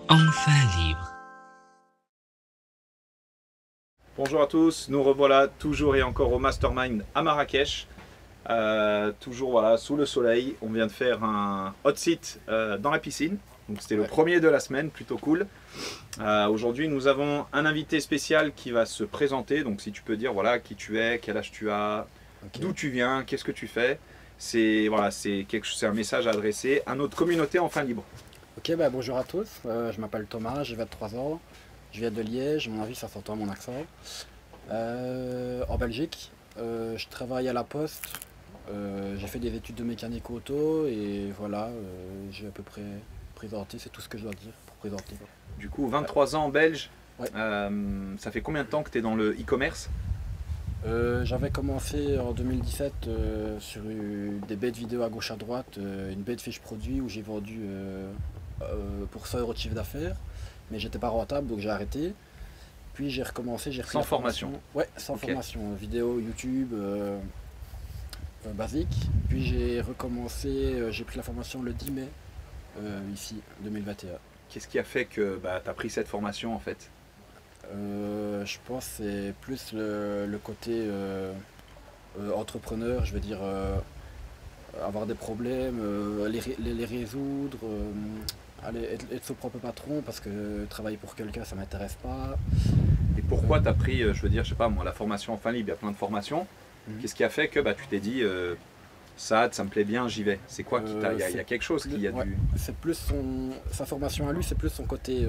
Enfin libre. Bonjour à tous, nous revoilà toujours et encore au Mastermind à Marrakech. Toujours voilà, sous le soleil. On vient de faire un hot sit dans la piscine. Donc c'était le premier de la semaine, plutôt cool. Aujourd'hui nous avons un invité spécial qui va se présenter. Donc si tu peux dire voilà, qui tu es, quel âge tu as, d'où tu viens, qu'est-ce que tu fais. C'est voilà, c'est un message à adresser à notre communauté enfin libre. Ok, bonjour à tous, je m'appelle Thomas, j'ai 23 ans, je viens de Liège, mon avis ça s'entend à mon accent. En Belgique, je travaille à la Poste, j'ai fait des études de mécanique auto et voilà, j'ai à peu près présenté, c'est tout ce que je dois dire pour présenter. Du coup, 23 ans belge, Ouais. ça fait combien de temps que tu es dans le e-commerce? J'avais commencé en 2017 sur des bêtes vidéo à gauche à droite, une bête fiche produit où j'ai vendu pour 100 € de chiffre d'affaires, mais j'étais pas rentable donc j'ai arrêté. Puis j'ai recommencé, j'ai repris Sans la formation. Ouais, sans Ok. formation, vidéo, YouTube, basique. Puis j'ai recommencé, j'ai pris la formation le 10 mai, ici, 2021. Qu'est-ce qui a fait que tu as pris cette formation en fait? Je pense que c'est plus le côté entrepreneur, je veux dire avoir des problèmes, les résoudre, être son propre patron parce que travailler pour quelqu'un ça m'intéresse pas. Et pourquoi tu as pris, je veux dire, je sais pas moi, la formation enfin libre, il y a plein de formations. Mhm. Qu'est-ce qui a fait que tu t'es dit, ça me plaît bien, j'y vais? C'est quoi qui t'a. Il y a quelque chose qui a Ouais, dû. c'est plus sa formation à lui, c'est plus son côté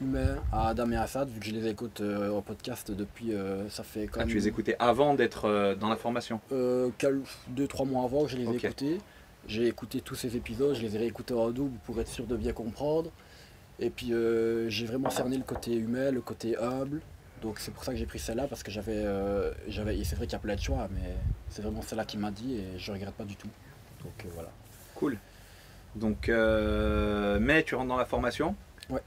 humain à Adam et Assad, vu que je les écoute en podcast depuis, ça fait quand Ah, même tu les écoutais avant d'être dans la formation? 2-3 mois avant que je les ai Ok. écoutés. J'ai écouté tous ces épisodes, je les ai réécoutés en double pour être sûr de bien comprendre. Et puis j'ai vraiment cerné le côté humain, le côté humble. Donc c'est pour ça que j'ai pris celle-là, parce que et c'est vrai qu'il y a plein de choix, mais c'est vraiment celle-là qui m'a dit et je regrette pas du tout. Donc voilà. Cool. Donc, mai, tu rentres dans la formation? Ouais.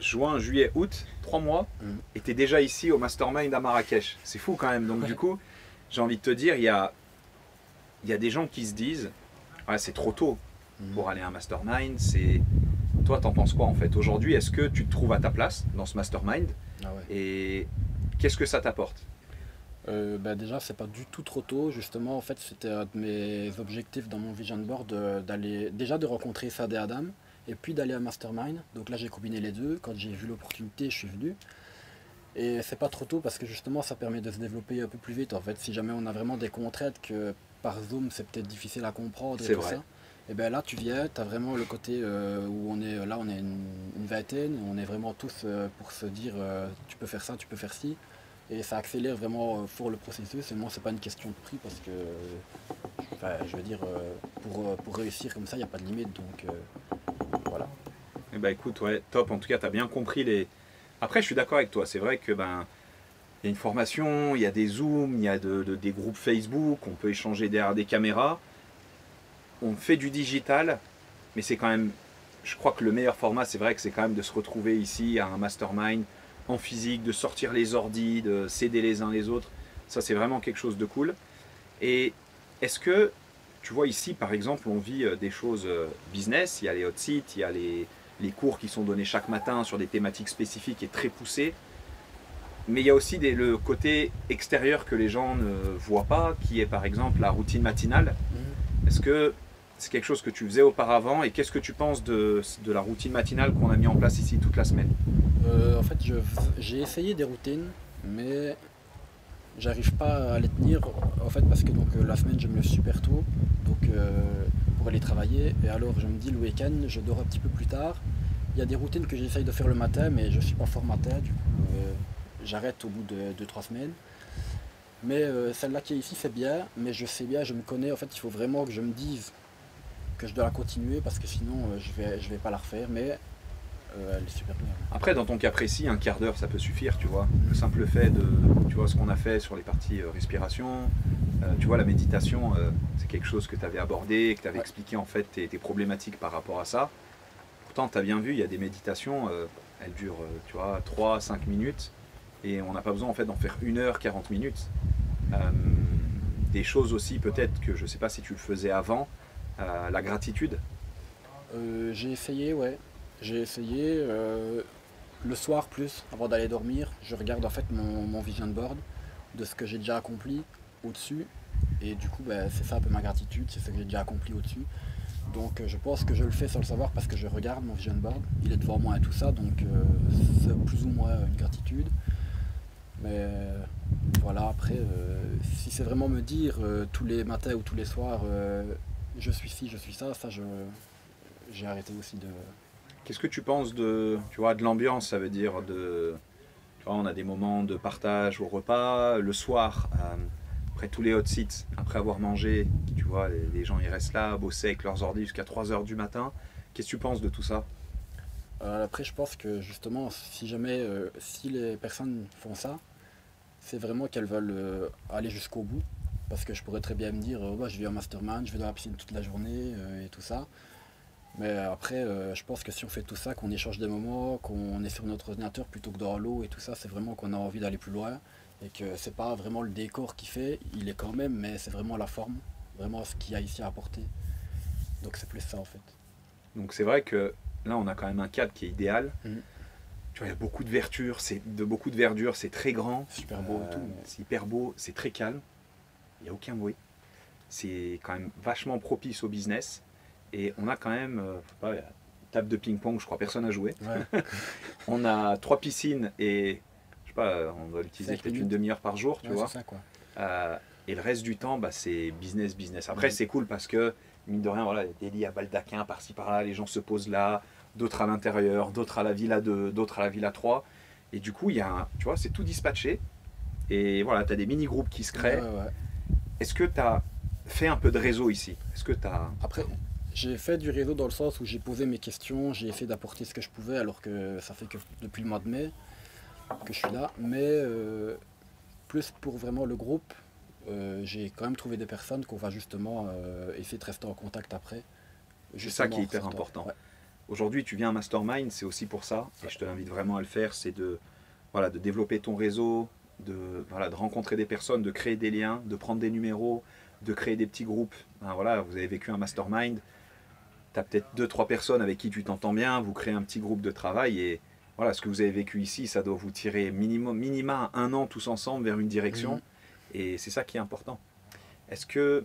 Juin, juillet, août, 3 mois, Mhm. et tu es déjà ici au Mastermind à Marrakech. C'est fou quand même. Donc, Ouais. du coup, j'ai envie de te dire, il y a des gens qui se disent ouais, c'est trop tôt pour aller à un Mastermind. Toi, t'en penses quoi en fait? Aujourd'hui, est-ce que tu te trouves à ta place dans ce Mastermind? Ah ouais. Et qu'est-ce que ça t'apporte? Déjà, c'est pas du tout trop tôt. Justement, en fait, c'était un de mes objectifs dans mon vision board de rencontrer Sad et Adam et puis d'aller à Mastermind. Donc là, j'ai combiné les deux. Quand j'ai vu l'opportunité, je suis venu. Et c'est pas trop tôt parce que justement, ça permet de se développer un peu plus vite. En fait, si jamais on a vraiment des contraintes que par Zoom, c'est peut-être difficile à comprendre et C'est tout vrai. ça. Et bien là, tu viens, tu as vraiment le côté où on est une vingtaine, on est vraiment tous pour se dire tu peux faire ça, tu peux faire ci. Et ça accélère vraiment fort le processus. Et moi, c'est pas une question de prix parce que, je veux dire, pour réussir comme ça, il n'y a pas de limite. Donc voilà. Eh ben écoute, ouais, top. En tout cas, tu as bien compris les. Après, je suis d'accord avec toi. C'est vrai que il y a une formation, il y a des Zooms, il y a des groupes Facebook, on peut échanger derrière des caméras. On fait du digital, mais c'est quand même. Je crois que le meilleur format, c'est vrai que c'est quand même de se retrouver ici à un mastermind en physique, de sortir les ordis, de s'aider les uns les autres. Ça, c'est vraiment quelque chose de cool. Et est-ce que, tu vois, ici, par exemple, on vit des choses business, il y a les hot sites, il y a les cours qui sont donnés chaque matin sur des thématiques spécifiques et très poussées. Mais il y a aussi le côté extérieur que les gens ne voient pas, qui est par exemple la routine matinale. Est-ce que c'est quelque chose que tu faisais auparavant et qu'est-ce que tu penses de la routine matinale qu'on a mis en place ici toute la semaine? En fait, j'ai essayé des routines, mais j'arrive pas à les tenir. En fait, parce que la semaine, je me lève super tôt, donc pour aller travailler. Et alors, je me dis le week-end, je dors un petit peu plus tard. Il y a des routines que j'essaye de faire le matin, mais je suis pas fort matin, du coup, j'arrête au bout de 2-3 semaines. Mais celle-là qui est ici, c'est bien, mais je sais bien, je me connais. En fait, il faut vraiment que je me dise que je dois la continuer parce que sinon, je vais pas la refaire. Mais elle est super bien. Après, dans ton cas précis, un quart d'heure, ça peut suffire, tu vois. Le simple fait de, tu vois, ce qu'on a fait sur les parties respiration, tu vois, la méditation, c'est quelque chose que tu avais abordé, que tu avais expliqué en fait tes problématiques par rapport à ça. Pourtant, tu as bien vu, il y a des méditations, elles durent, tu vois, 3-5 minutes, et on n'a pas besoin en fait d'en faire 1 heure, 40 minutes. Des choses aussi, peut-être que je ne sais pas si tu le faisais avant, la gratitude. J'ai essayé, ouais. Mais j'ai pas, j'ai pas vraiment accroché. Je sais pas si c'est parce que je suis pas très J'ai essayé le soir plus, avant d'aller dormir, je regarde en fait mon vision board de ce que j'ai déjà accompli au-dessus. Et du coup, ben, c'est ça un peu ma gratitude, c'est ce que j'ai déjà accompli au-dessus. Donc je pense que je le fais sans le savoir parce que je regarde mon vision board, il est devant moi et tout ça, donc c'est plus ou moins une gratitude. Mais voilà, après, si c'est vraiment me dire tous les matins ou tous les soirs, je suis ci, je suis ça, j'ai arrêté aussi de... Qu'est-ce que tu penses de, tu vois, de l'ambiance? Ça veut dire de, tu vois, on a des moments de partage au repas, le soir, après tous les hot seats, après avoir mangé, tu vois, les gens ils restent là, à bosser avec leurs ordi jusqu'à 3 heures du matin. Qu'est-ce que tu penses de tout ça? Après, je pense que justement, si jamais, si les personnes font ça, c'est vraiment qu'elles veulent aller jusqu'au bout. Parce que je pourrais très bien me dire, bah, je vais en mastermind, je vais dans la piscine toute la journée et tout ça. Mais après, je pense que si on fait tout ça, qu'on échange des moments, qu'on est sur notre ordinateur plutôt que dans l'eau et tout ça, c'est vraiment qu'on a envie d'aller plus loin. Et que c'est pas vraiment le décor qui fait, il est quand même, mais c'est vraiment la forme, vraiment ce qu'il y a ici à apporter. Donc c'est plus ça en fait. Donc c'est vrai que là on a quand même un cadre qui est idéal. Mhm. Tu vois, il y a beaucoup de beaucoup de verdure, c'est très grand, Super beau et tout. Mais... c'est hyper beau, c'est très calme, il n'y a aucun bruit. C'est quand même vachement propice au business. Et on a quand même, je sais pas, une table de ping-pong, je crois personne n'a joué. Ouais. On a 3 piscines et je sais pas, on doit l'utiliser 5 peut-être une minutes. demi-heure par jour, tu Ouais, vois. c'est ça quoi. Et le reste du temps, bah, c'est business, business. Après, Mhm. c'est cool parce que, mine de rien, voilà, il y a des lits à baldaquin par-ci par-là, les gens se posent là, d'autres à l'intérieur, d'autres à la villa 2, d'autres à la villa 3. Et du coup, il y a tu vois, c'est tout dispatché. Et voilà, tu as des mini-groupes qui se créent. Ouais, ouais. Est-ce que tu as fait un peu de réseau ici? Est-ce que tu as... Après, j'ai fait du réseau dans le sens où j'ai posé mes questions, j'ai essayé d'apporter ce que je pouvais alors que ça fait que depuis le mois de mai que je suis là. Mais plus pour vraiment le groupe, j'ai quand même trouvé des personnes qu'on va justement essayer de rester en contact après. C'est ça qui est Justement en hyper sortant. important. Ouais. Aujourd'hui, tu viens à Mastermind, c'est aussi pour ça, et je te l'invite vraiment à le faire, c'est de, voilà, de développer ton réseau, voilà, de rencontrer des personnes, de créer des liens, de prendre des numéros, de créer des petits groupes. Ben voilà, vous avez vécu un Mastermind, tu as peut-être deux trois personnes avec qui tu t'entends bien, vous créez un petit groupe de travail, et voilà, ce que vous avez vécu ici, ça doit vous tirer minima 1 an tous ensemble vers une direction, Mhm. et c'est ça qui est important. Est-ce que,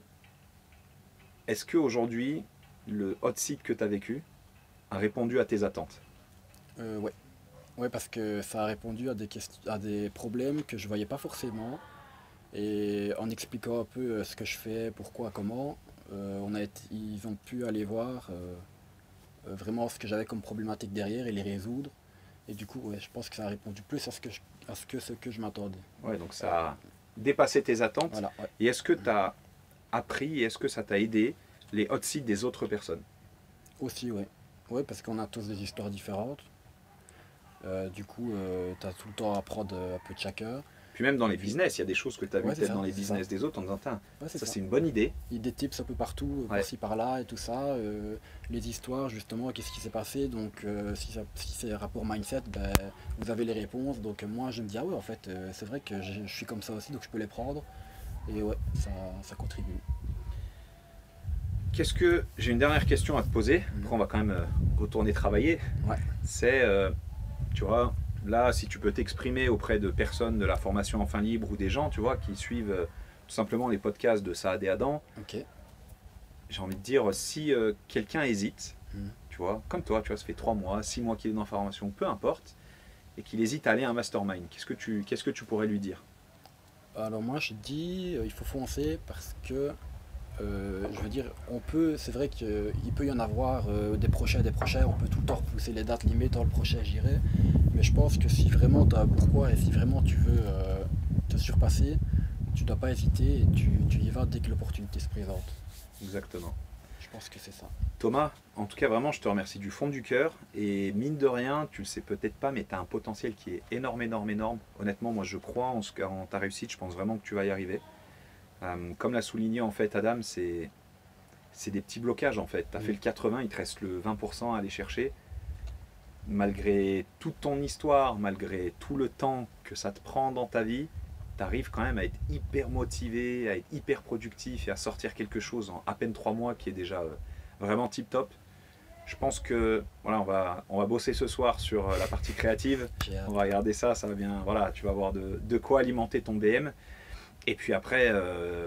est-ce que aujourd'hui, le hot seat que tu as vécu a répondu à tes attentes? Ouais. Ouais, parce que ça a répondu à des à des problèmes que je voyais pas forcément. Et en expliquant un peu ce que je fais, pourquoi, comment, ils ont pu aller voir vraiment ce que j'avais comme problématique derrière et les résoudre. Et du coup, ouais, je pense que ça a répondu plus à ce que je m'attendais. Ouais, donc ça a dépassé tes attentes. Voilà, ouais. Et est-ce que tu as appris et est-ce que ça t'a aidé les hot seats des autres personnes? Aussi, ouais. Ouais, parce qu'on a tous des histoires différentes. Du coup, tu as tout le temps à apprendre un peu de chacun. Puis même dans les business, il y a des choses que tu as vues Ouais, c'est peut-être ça, dans les c'est ça. business des autres en disant, tiens, Ouais, c'est ça ça. c'est une bonne idée. Il y a des tips un peu partout, Ouais. par-ci par-là et tout ça. Les histoires, justement, qu'est-ce qui s'est passé. Donc, si c'est rapport mindset, ben, vous avez les réponses. Donc, moi, je me dis, ah ouais, en fait, c'est vrai que je suis comme ça aussi, donc je peux les prendre. Et ouais, ça contribue. Qu'est-ce que j'ai une dernière question à te poser. Mhm. Après, on va quand même retourner travailler. Ouais. C'est, tu vois, là, si tu peux t'exprimer auprès de personnes de la formation Enfin Libre ou des gens, tu vois, qui suivent tout simplement les podcasts de Saad et Adam, Ok. j'ai envie de dire, si quelqu'un hésite, Mhm. tu vois, comme toi, tu vois, ça fait 3 mois, 6 mois qu'il est dans la formation, peu importe, et qu'il hésite à aller à un mastermind, qu'est-ce que tu pourrais lui dire? Alors, moi, je dis, il faut foncer parce que, je veux dire, c'est vrai qu'il peut y en avoir des prochains, on peut tout le temps repousser les dates limites, dans le prochain j'irai. Mais je pense que si vraiment tu as un pourquoi et si vraiment tu veux te surpasser, tu dois pas hésiter et tu y vas dès que l'opportunité se présente. Exactement. Je pense que c'est ça. Thomas, en tout cas, vraiment, je te remercie du fond du cœur. Et mine de rien, tu le sais peut-être pas, mais tu as un potentiel qui est énorme, énorme, énorme. Honnêtement, moi, je crois en ta réussite. Je pense vraiment que tu vas y arriver. Comme l'a souligné en fait Adam, c'est des petits blocages en fait. Tu as fait le 80, il te reste le 20% à aller chercher. Malgré toute ton histoire, malgré tout le temps que ça te prend dans ta vie, tu arrives quand même à être hyper motivé, à être hyper productif et à sortir quelque chose en à peine 3 mois qui est déjà vraiment tip top. Je pense que voilà, on va bosser ce soir sur la partie créative. J'ai hâte. On va regarder ça, ça va bien. Voilà, tu vas avoir de quoi alimenter ton DM. Et puis après,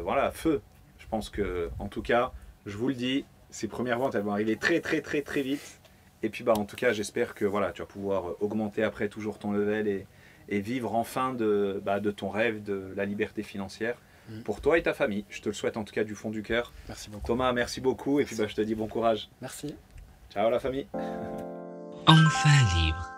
voilà, feu. Je pense que, en tout cas, je vous le dis, ces premières ventes, elles vont arriver très très très très vite. Et puis bah, en tout cas, j'espère que voilà, tu vas pouvoir augmenter après toujours ton level et vivre enfin de ton rêve, de la liberté financière. Pour toi et ta famille. Je te le souhaite en tout cas du fond du cœur. Merci beaucoup. Thomas, merci beaucoup. Et puis bah, je te dis bon courage. Merci. Ciao la famille. Enfin libre.